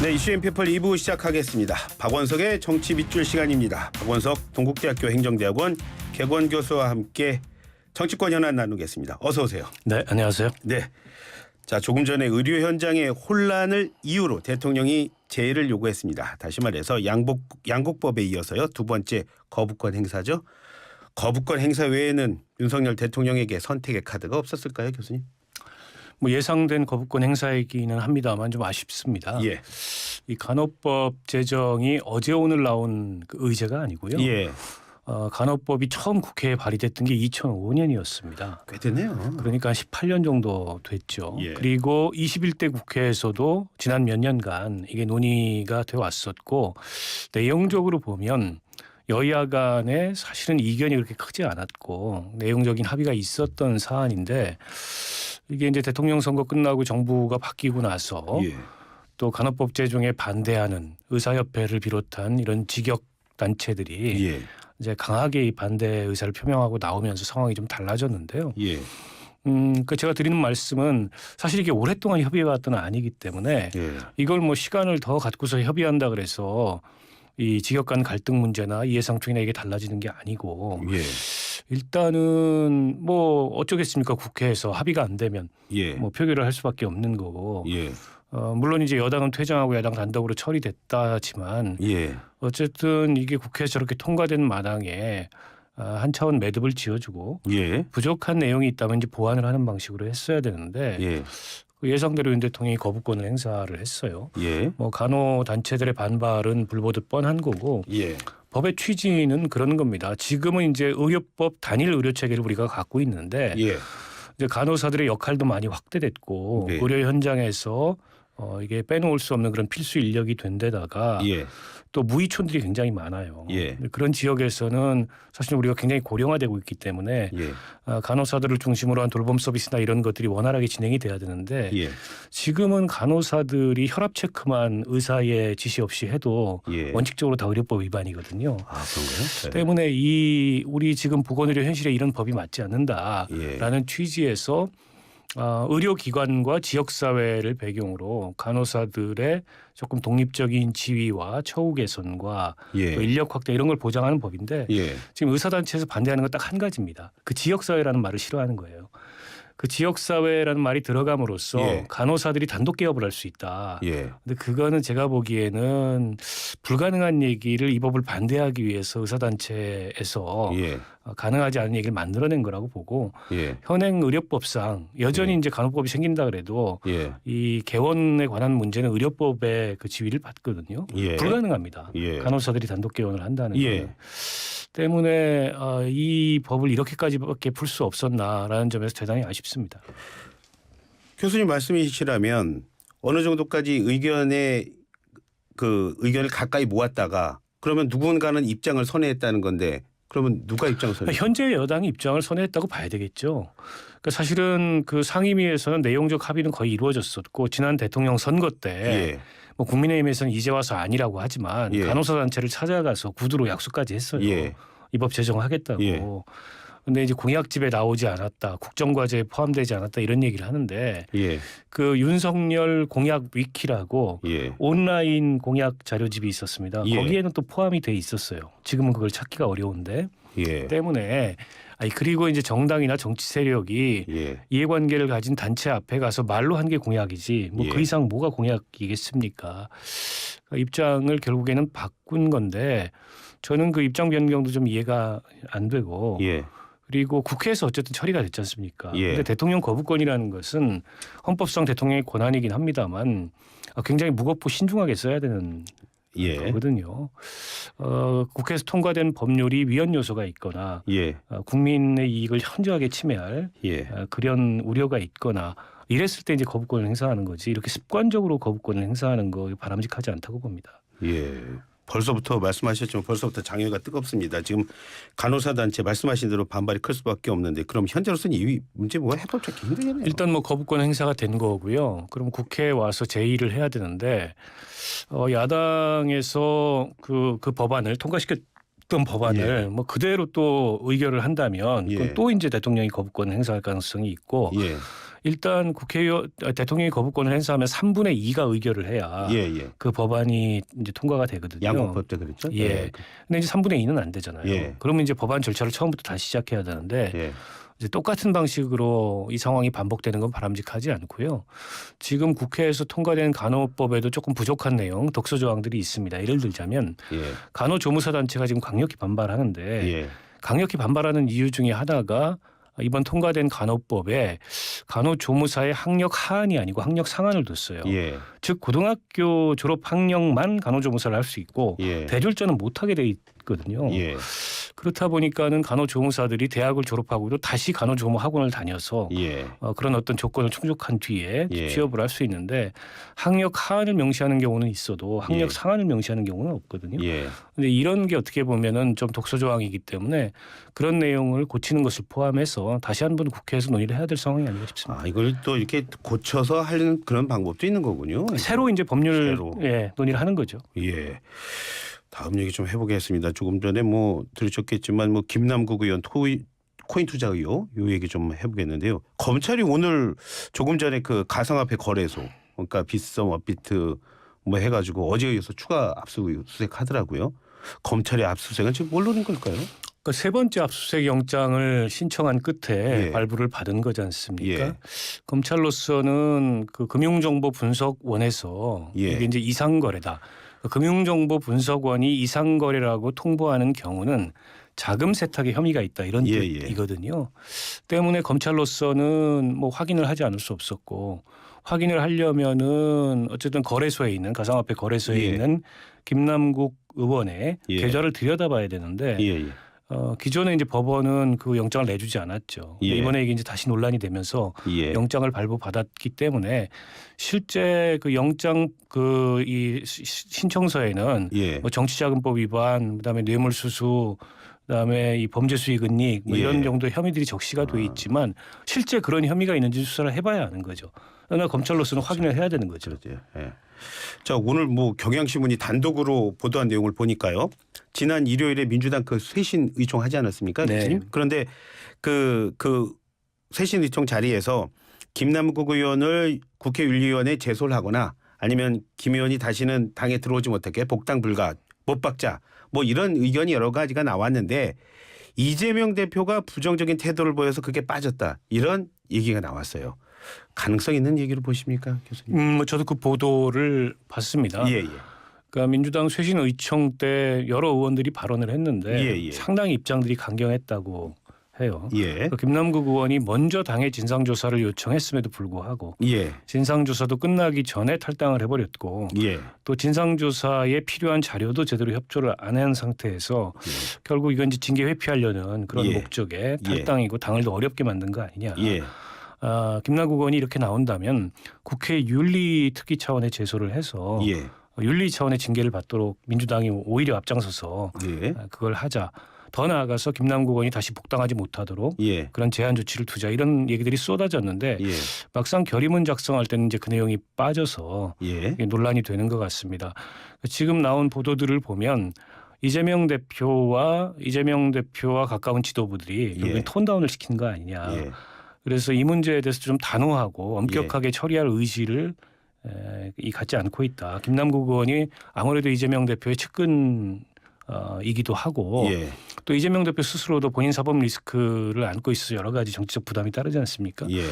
네, 이슈 엠피플 2부 시작하겠습니다. 박원석의 정치 밑줄 시간입니다. 박원석 동국대학교 행정대학원 객원 교수와 함께 정치권 현안 나누겠습니다. 어서 오세요. 네, 안녕하세요. 네, 자 조금 전에 의료 현장의 혼란을 이유로 대통령이 제의를 요구했습니다. 다시 말해서 양곡법에 이어서요 두 번째 거부권 행사죠. 거부권 행사 외에는 윤석열 대통령에게 선택의 카드가 없었을까요, 교수님? 뭐 예상된 거부권 행사이기는 합니다만 좀 아쉽습니다. 예. 이 간호법 제정이 어제 오늘 나온 그 의제가 아니고요. 예. 간호법이 처음 국회에 발의됐던 게 2005년이었습니다. 꽤 됐네요. 그러니까 18년 정도 됐죠. 예. 그리고 21대 국회에서도 지난 몇 년간 이게 논의가 돼 왔었고 내용적으로 보면 여야 간에 사실은 이견이 그렇게 크지 않았고 내용적인 합의가 있었던 사안인데 이게 이제 대통령 선거 끝나고 정부가 바뀌고 나서 예. 또 간호법 제정에 반대하는 의사협회를 비롯한 이런 직역 단체들이 예. 이제 강하게 이 반대 의사를 표명하고 나오면서 상황이 좀 달라졌는데요. 예. 그 제가 드리는 말씀은 사실 이게 오랫동안 협의해왔던 아니기 때문에 예. 이걸 뭐 시간을 더 갖고서 협의한다 그래서 이 직역 간 갈등 문제나 이해상충이나 이게 달라지는 게 아니고 예. 일단은 뭐 어쩌겠습니까? 국회에서 합의가 안 되면 예. 뭐 표결을 할 수밖에 없는 거고 예. 물론 이제 여당은 퇴장하고 야당 단독으로 처리됐다지만 예. 어쨌든 이게 국회에서 저렇게 통과된 마당에 한 차원 매듭을 지어주고 예. 부족한 내용이 있다면 이제 보완을 하는 방식으로 했어야 되는데 예. 그 예상대로 윤 대통령이 거부권을 행사를 했어요. 예. 뭐 간호 단체들의 반발은 불보듯 뻔한 거고 예. 법의 취지는 그런 겁니다. 지금은 이제 의료법 단일 의료 체계를 우리가 갖고 있는데 예. 이제 간호사들의 역할도 많이 확대됐고 네. 의료 현장에서 이게 빼놓을 수 없는 그런 필수 인력이 된 데다가 예. 또 무의촌들이 굉장히 많아요. 예. 그런 지역에서는 사실 우리가 굉장히 고령화되고 있기 때문에 예. 간호사들을 중심으로 한 돌봄 서비스나 이런 것들이 원활하게 진행이 돼야 되는데 예. 지금은 간호사들이 혈압 체크만 의사의 지시 없이 해도 예. 원칙적으로 다 의료법 위반이거든요. 아, 그런가요? 네. 때문에 우리 지금 보건의료 현실에 이런 법이 맞지 않는다라는 예. 취지에서 의료기관과 지역사회를 배경으로 간호사들의 조금 독립적인 지위와 처우 개선과 예. 또 인력 확대 이런 걸 보장하는 법인데 예. 지금 의사단체에서 반대하는 건 딱 한 가지입니다. 그 지역사회라는 말을 싫어하는 거예요. 그 지역사회라는 말이 들어감으로써 예. 간호사들이 단독 개업을 할 수 있다. 예. 근데 그거는 제가 보기에는 불가능한 얘기를 이 법을 반대하기 위해서 의사단체에서 예. 가능하지 않은 얘기를 만들어낸 거라고 보고 예. 현행 의료법상 여전히 예. 이제 간호법이 생긴다 그래도 예. 이 개원에 관한 문제는 의료법의 그 지위를 받거든요. 예. 불가능합니다. 예. 간호사들이 단독 개원을 한다는 예. 거. 때문에 이 법을 이렇게까지밖에 풀 수 없었나라는 점에서 대단히 아쉽습니다. 교수님 말씀이시라면 어느 정도까지 의견을 가까이 모았다가 그러면 누군가는 입장을 선회했다는 건데 그러면 누가 입장을 선회? 현재 여당이 입장을 선회했다고 봐야 되겠죠. 그러니까 사실은 그 상임위에서는 내용적 합의는 거의 이루어졌었고 지난 대통령 선거 때 예. 뭐 국민의힘에서는 이제 와서 아니라고 하지만 예. 간호사 단체를 찾아가서 구두로 약속까지 했어요. 예. 이 법 제정하겠다고. 예. 근데 이제 공약집에 나오지 않았다. 국정과제에 포함되지 않았다. 이런 얘기를 하는데 예. 그 윤석열 공약 위키라고 예. 온라인 공약 자료집이 있었습니다. 예. 거기에는 또 포함이 돼 있었어요. 지금은 그걸 찾기가 어려운데 예. 때문에 그리고 이제 정당이나 정치 세력이 예. 이해관계를 가진 단체 앞에 가서 말로 한 게 공약이지 뭐 그 예. 이상 뭐가 공약이겠습니까? 입장을 결국에는 바꾼 건데 저는 그 입장 변경도 좀 이해가 안 되고 예. 그리고 국회에서 어쨌든 처리가 됐지 않습니까? 예. 근데 대통령 거부권이라는 것은 헌법상 대통령의 권한이긴 합니다만 굉장히 무겁고 신중하게 써야 되는 예. 거거든요. 국회에서 통과된 법률이 위헌 요소가 있거나 예. 국민의 이익을 현저하게 침해할 예. 그런 우려가 있거나 이랬을 때 이제 거부권을 행사하는 거지 이렇게 습관적으로 거부권을 행사하는 거 바람직하지 않다고 봅니다. 예. 벌써부터 말씀하셨지만 벌써부터 장애가 뜨겁습니다. 지금 간호사 단체 말씀하신 대로 반발이 클 수밖에 없는데 그럼 현재로서는 이 문제 뭐 해법 찾기 힘들겠네요. 일단 뭐 거부권 행사가 된 거고요. 그럼 국회에 와서 제의를 해야 되는데 야당에서 그 법안을 통과시켰던 법안을 뭐 그대로 또 의결을 한다면 예. 그건 또 이제 대통령이 거부권 행사할 가능성이 있고 예. 일단 대통령이 거부권을 행사하면 3분의 2가 의결을 해야 예, 예. 그 법안이 이제 통과가 되거든요. 양국법 때 그랬죠? 예. 네. 근데 이제 3분의 2는 안 되잖아요. 예. 그러면 이제 법안 절차를 처음부터 다시 시작해야 되는데 예. 이제 똑같은 방식으로 이 상황이 반복되는 건 바람직하지 않고요. 지금 국회에서 통과된 간호법에도 조금 부족한 내용, 독소 조항들이 있습니다. 예를 들자면 예. 간호조무사 단체가 지금 강력히 반발하는데 예. 강력히 반발하는 이유 중에 하나가 이번 통과된 간호법에 간호조무사의 학력 하한이 아니고 학력 상한을 뒀어요. 예. 즉 고등학교 졸업 학력만 간호조무사를 할 수 있고 예. 대졸자는 못하게 돼 있거든요. 예. 그렇다 보니까는 간호조무사들이 대학을 졸업하고도 다시 간호조무 학원을 다녀서 예. 그런 어떤 조건을 충족한 뒤에 예. 취업을 할 수 있는데 학력 하한을 명시하는 경우는 있어도 학력 예. 상한을 명시하는 경우는 없거든요. 예. 근데 이런 게 어떻게 보면은 좀 독소 조항이기 때문에 그런 내용을 고치는 것을 포함해서 다시 한번 국회에서 논의를 해야 될 상황이 아닌가 싶습니다. 아, 이걸 또 이렇게 고쳐서 하는 그런 방법도 있는 거군요. 새로 이제 법률 새로. 예, 논의를 하는 거죠. 예. 다음 얘기 좀 해보겠습니다. 조금 전에 뭐 들으셨겠지만 뭐 김남국 의원 코인 투자 의혹 요 얘기 좀 해보겠는데요. 검찰이 오늘 조금 전에 그 가상화폐 거래소 그러니까 빗썸 업비트 뭐 해가지고 어제에 이어서 추가 압수수색하더라고요. 검찰의 압수수색은 지금 뭘 노린 걸까요? 그러니까 세 번째 압수수색 영장을 신청한 끝에 예. 발부를 받은 거지 않습니까? 예. 검찰로서는 그 금융정보분석원에서 예. 이게 이제 이상거래다. 금융정보분석원이 이상거래라고 통보하는 경우는 자금 세탁의 혐의가 있다 이런 예, 뜻이거든요. 때문에 검찰로서는 뭐 확인을 하지 않을 수 없었고 확인을 하려면은 어쨌든 거래소에 있는 가상화폐 거래소에 예. 있는 김남국 의원의 예. 계좌를 들여다봐야 되는데 예. 예. 기존에 이제 법원은 그 영장을 내주지 않았죠. 예. 이번에 이게 이제 다시 논란이 되면서 예. 영장을 발부받았기 때문에 실제 그 영장 그 이 신청서에는 예. 뭐 정치자금법 위반, 그다음에 뇌물수수, 그다음에 이 범죄수익은닉 뭐 예. 이런 정도의 혐의들이 적시가 돼 있지만 실제 그런 혐의가 있는지 수사를 해봐야 하는 거죠. 그러나 검찰로서는 확인을 해야 되는 거죠. 그렇죠. 예. 자, 오늘 뭐 경향신문이 단독으로 보도한 내용을 보니까요. 지난 일요일에 민주당 그 쇄신 의총하지 않았습니까? 네. 교수님? 그런데 그 쇄신 의총 자리에서 김남국 의원을 국회윤리위원회에 제소를 하거나 아니면 김 의원이 다시는 당에 들어오지 못하게 복당 불가 못 박자 뭐 이런 의견이 여러 가지가 나왔는데 이재명 대표가 부정적인 태도를 보여서 그게 빠졌다. 이런 얘기가 나왔어요. 가능성 있는 얘기로 보십니까, 교수님? 저도 그 보도를 봤습니다. 예, 예. 그러니까 민주당 쇄신 의총 때 여러 의원들이 발언을 했는데 예, 예. 상당히 입장들이 강경했다고 해요. 예. 그 김남국 의원이 먼저 당의 진상조사를 요청했음에도 불구하고 예. 진상조사도 끝나기 전에 탈당을 해버렸고 예. 또 진상조사에 필요한 자료도 제대로 협조를 안 한 상태에서 결국 이건 이제 징계 회피하려는 그런 예. 목적의 탈당이고 당을 더 어렵게 만든 거 아니냐. 예. 김남국 의원이 이렇게 나온다면 국회 윤리 특위 차원의 제소를 해서 예. 윤리 차원의 징계를 받도록 민주당이 오히려 앞장서서 예. 그걸 하자. 더 나아가서 김남국 의원이 다시 복당하지 못하도록 예. 그런 제한 조치를 두자 이런 얘기들이 쏟아졌는데 예. 막상 결의문 작성할 때는 이제 그 내용이 빠져서 예. 논란이 되는 것 같습니다. 지금 나온 보도들을 보면 이재명 대표와 가까운 지도부들이 예. 톤다운을 시킨 거 아니냐. 예. 그래서 이 문제에 대해서 좀 단호하고 엄격하게 처리할 의지를 갖지 않고 있다. 김남국 의원이 아무래도 이재명 대표의 측근이기도 하고 예. 또 이재명 대표 스스로도 본인 사법 리스크를 안고 있어서 여러 가지 정치적 부담이 따르지 않습니까? 예.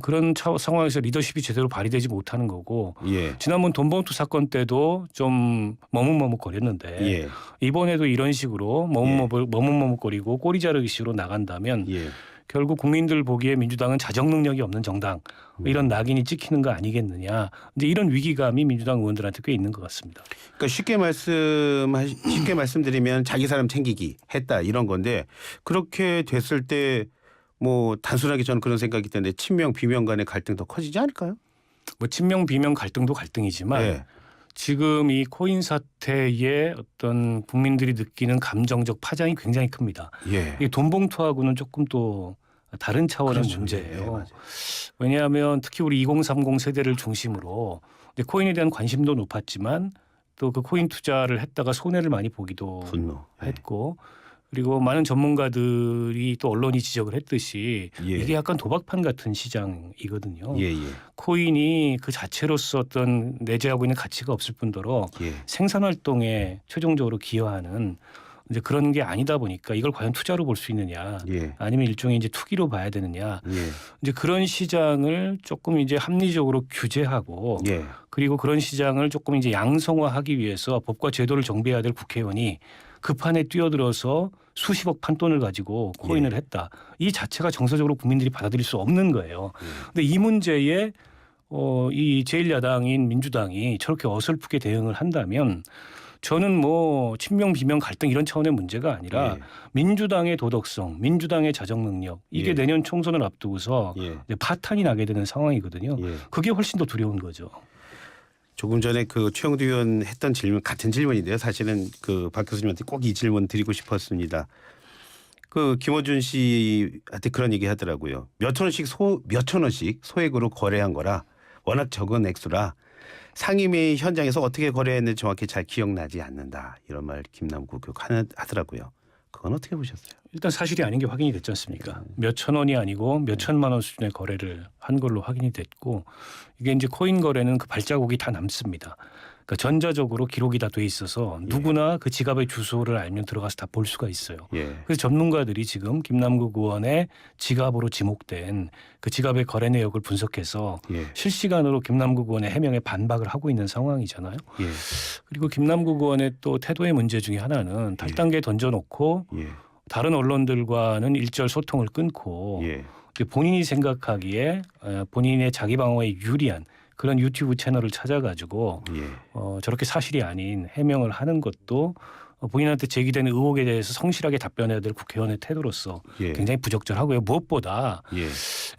그런 상황에서 리더십이 제대로 발휘되지 못하는 거고 예. 지난번 돈봉투 사건 때도 좀 머뭇머뭇거렸는데 예. 이번에도 이런 식으로 머뭇머뭇거리고 꼬리 자르기 식으로 나간다면 예. 결국 국민들 보기에 민주당은 자정 능력이 없는 정당 이런 낙인이 찍히는 거 아니겠느냐. 이제 이런 위기감이 민주당 의원들한테 꽤 있는 것 같습니다. 그러니까 쉽게 말씀드리면 자기 사람 챙기기 했다 이런 건데 그렇게 됐을 때 뭐 단순하게 저는 그런 생각이 드는데 친명 비명 간의 갈등 더 커지지 않을까요? 뭐 친명 비명 갈등도 갈등이지만 예. 지금 이 코인 사태에 어떤 국민들이 느끼는 감정적 파장이 굉장히 큽니다. 예. 이 돈봉투하고는 조금 또 다른 차원의 그렇죠. 문제예요. 예, 맞아요. 왜냐하면 특히 우리 2030 세대를 중심으로 코인에 대한 관심도 높았지만 또 그 코인 투자를 했다가 손해를 많이 보기도 분노. 예. 했고 그리고 많은 전문가들이 또 언론이 지적을 했듯이 예. 이게 약간 도박판 같은 시장이거든요. 예, 예. 코인이 그 자체로서 어떤 내재하고 있는 가치가 없을 뿐더러 예. 생산 활동에 최종적으로 기여하는 이제 그런 게 아니다 보니까 이걸 과연 투자로 볼 수 있느냐, 예. 아니면 일종의 이제 투기로 봐야 되느냐, 예. 이제 그런 시장을 조금 이제 합리적으로 규제하고 예. 그리고 그런 시장을 조금 이제 양성화하기 위해서 법과 제도를 정비해야 될 국회의원이 그 판에 뛰어들어서 수십억 판돈을 가지고 코인을 했다. 이 자체가 정서적으로 국민들이 받아들일 수 없는 거예요. 근데 이 문제에 이 제1야당인 민주당이 저렇게 어설프게 대응을 한다면 저는 뭐 친명 비명 갈등 이런 차원의 문제가 아니라 예. 민주당의 도덕성, 민주당의 자정 능력 이게 예. 내년 총선을 앞두고서 예. 이제 파탄이 나게 되는 상황이거든요. 예. 그게 훨씬 더 두려운 거죠. 조금 전에 그 최영두 의원 했던 질문 같은 질문인데요. 사실은 그 박 교수님한테 꼭 이 질문 드리고 싶었습니다. 그 김어준 씨한테 그런 얘기 하더라고요. 몇천 원씩 소액으로 거래한 거라 워낙 적은 액수라 상임위 현장에서 어떻게 거래했는지 정확히 잘 기억나지 않는다. 이런 말 김남국 하더라고요. 그건 어떻게 보셨어요? 일단 사실이 아닌 게 확인이 됐지 않습니까? 몇천 원이 아니고 몇천만 원 수준의 거래를 한 걸로 확인이 됐고 이게 이제 코인 거래는 그 발자국이 다 남습니다. 그러니까 전자적으로 기록이 다 돼 있어서 누구나 그 지갑의 주소를 알면 들어가서 다 볼 수가 있어요. 예. 그래서 전문가들이 지금 김남국 의원의 지갑으로 지목된 그 지갑의 거래 내역을 분석해서 예. 실시간으로 김남국 의원의 해명에 반박을 하고 있는 상황이잖아요. 예. 그리고 김남국 의원의 또 태도의 문제 중에 하나는 탈당계에 던져놓고 예. 다른 언론들과는 일절 소통을 끊고 예. 본인이 생각하기에 본인의 자기 방어에 유리한 그런 유튜브 채널을 찾아가지고 예. 저렇게 사실이 아닌 해명을 하는 것도 본인한테 제기되는 의혹에 대해서 성실하게 답변해야 될 국회의원의 태도로서 예. 굉장히 부적절하고요. 무엇보다 예.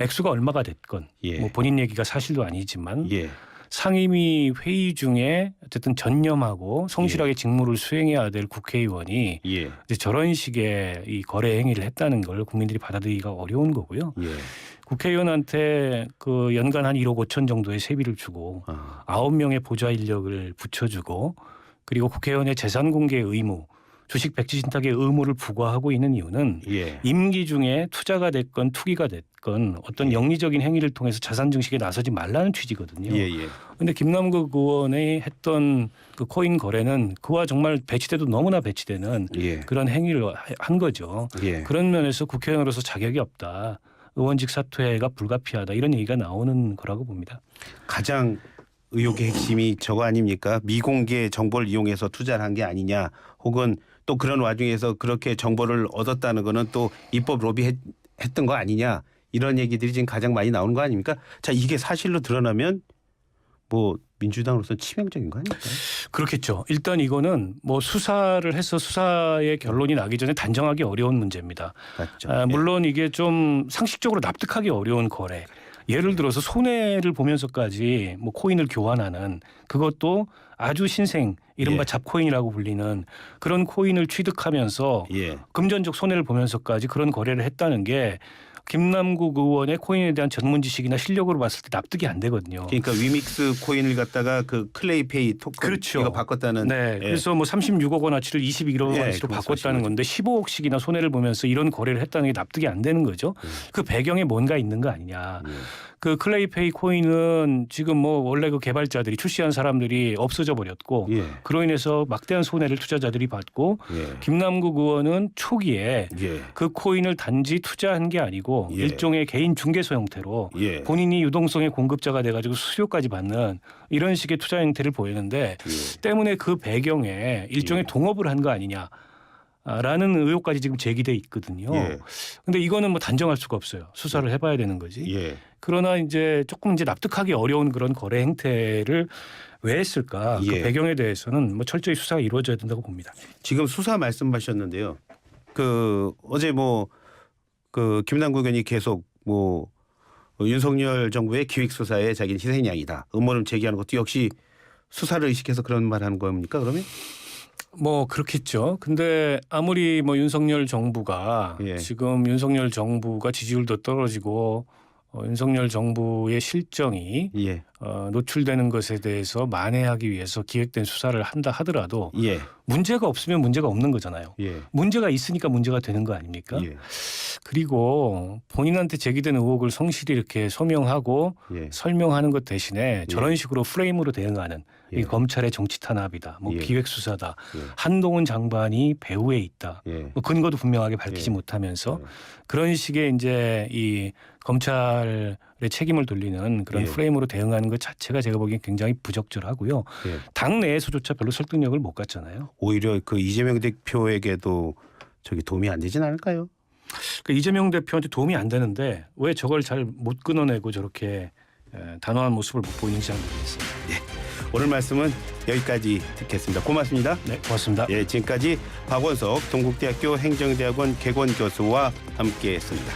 액수가 얼마가 됐건 예. 뭐 본인 얘기가 사실도 아니지만 예. 상임위 회의 중에 어쨌든 전념하고 성실하게 직무를 수행해야 될 국회의원이 예. 이제 저런 식의 이 거래 행위를 했다는 걸 국민들이 받아들이기가 어려운 거고요. 예. 국회의원한테 그 연간 한 1억 5천 정도의 세비를 주고 9명의 보좌 인력을 붙여주고 그리고 국회의원의 재산 공개 의무, 주식 백지 신탁의 의무를 부과하고 있는 이유는 예. 임기 중에 투자가 됐건 투기가 됐건 어떤 영리적인 행위를 통해서 자산 증식에 나서지 말라는 취지거든요. 그런데 김남국 의원이 했던 그 코인 거래는 그와 정말 배치돼도 너무나 배치되는 예. 그런 행위를 한 거죠. 예. 그런 면에서 국회의원으로서 자격이 없다. 의원직 사퇴가 불가피하다. 이런 얘기가 나오는 거라고 봅니다. 가장 의혹의 핵심이 저거 아닙니까? 미공개 정보를 이용해서 투자를 한 게 아니냐 혹은 또 그런 와중에서 그렇게 정보를 얻었다는 거는 또 입법 로비했던 거 아니냐 이런 얘기들이 지금 가장 많이 나오는 거 아닙니까? 자, 이게 사실로 드러나면 뭐 민주당으로서 치명적인 거 아닙니까? 그렇겠죠. 일단 이거는 뭐 수사를 해서 수사의 결론이 나기 전에 단정하기 어려운 문제입니다. 맞죠. 물론 이게 좀 상식적으로 납득하기 어려운 거래. 예를 들어서 손해를 보면서까지 뭐 코인을 교환하는 그것도 아주 신생 이른바 예. 잡코인이라고 불리는 그런 코인을 취득하면서 예. 금전적 손해를 보면서까지 그런 거래를 했다는 게 김남국 의원의 코인에 대한 전문 지식이나 실력으로 봤을 때 납득이 안 되거든요. 그러니까 위믹스 코인을 갖다가 그 클레이페이 토큰 그렇죠. 이거 바꿨다는. 네. 예. 그래서 뭐 36억 원어치를 21억 예, 원어치로 그거 바꿨다는 사실은. 건데 15억씩이나 손해를 보면서 이런 거래를 했다는 게 납득이 안 되는 거죠. 그 배경에 뭔가 있는 거 아니냐. 그 클레이페이 코인은 지금 뭐 원래 그 개발자들이 출시한 사람들이 없어져 버렸고 예. 그로 인해서 막대한 손해를 투자자들이 받고 예. 김남국 의원은 초기에 예. 그 코인을 단지 투자한 게 아니고 예. 일종의 개인 중개소 형태로 예. 본인이 유동성의 공급자가 돼가지고 수수료까지 받는 이런 식의 투자 형태를 보이는데 예. 때문에 그 배경에 일종의 예. 동업을 한 거 아니냐. 라는 의혹까지 지금 제기돼 있거든요. 예. 근데 이거는 뭐 단정할 수가 없어요. 수사를 해봐야 되는 거지. 예. 그러나 이제 조금 이제 납득하기 어려운 그런 거래 행태를 왜 했을까? 예. 그 배경에 대해서는 뭐 철저히 수사가 이루어져야 된다고 봅니다. 지금 수사 말씀하셨는데요. 그 어제 뭐 그 김남국 의원이 계속 뭐 윤석열 정부의 기획 수사에 자기는 희생양이다. 음모를 제기하는 것도 역시 수사를 의식해서 그런 말하는 겁니까? 그러면? 뭐 그렇겠죠. 근데 아무리 뭐 윤석열 정부가 예. 지금 윤석열 정부가 지지율도 떨어지고 윤석열 정부의 실정이 예. 노출되는 것에 대해서 만회하기 위해서 기획된 수사를 한다 하더라도 예. 문제가 없으면 문제가 없는 거잖아요. 예. 문제가 있으니까 문제가 되는 거 아닙니까? 예. 그리고 본인한테 제기된 의혹을 성실히 이렇게 소명하고 예. 설명하는 것 대신에 저런 식으로 프레임으로 대응하는 예. 이 검찰의 정치 탄압이다. 뭐 예. 기획수사다. 예. 한동훈 장관이 배후에 있다. 예. 뭐 근거도 분명하게 밝히지 예. 못하면서 예. 그런 식의 이제 이 검찰의 책임을 돌리는 그런 예. 프레임으로 대응하는 것 자체가 제가 보기엔 굉장히 부적절하고요. 예. 당 내에서조차 별로 설득력을 못 갖잖아요. 오히려 그 이재명 대표에게도 저기 도움이 안 되진 않을까요? 그러니까 이재명 대표한테 도움이 안 되는데 왜 저걸 잘 못 끊어내고 저렇게 단호한 모습을 못 보이는지 잘 모르겠어요. 오늘 말씀은 여기까지 듣겠습니다. 고맙습니다. 네, 고맙습니다. 예, 지금까지 박원석 동국대학교 행정대학원 개건교수와 함께했습니다.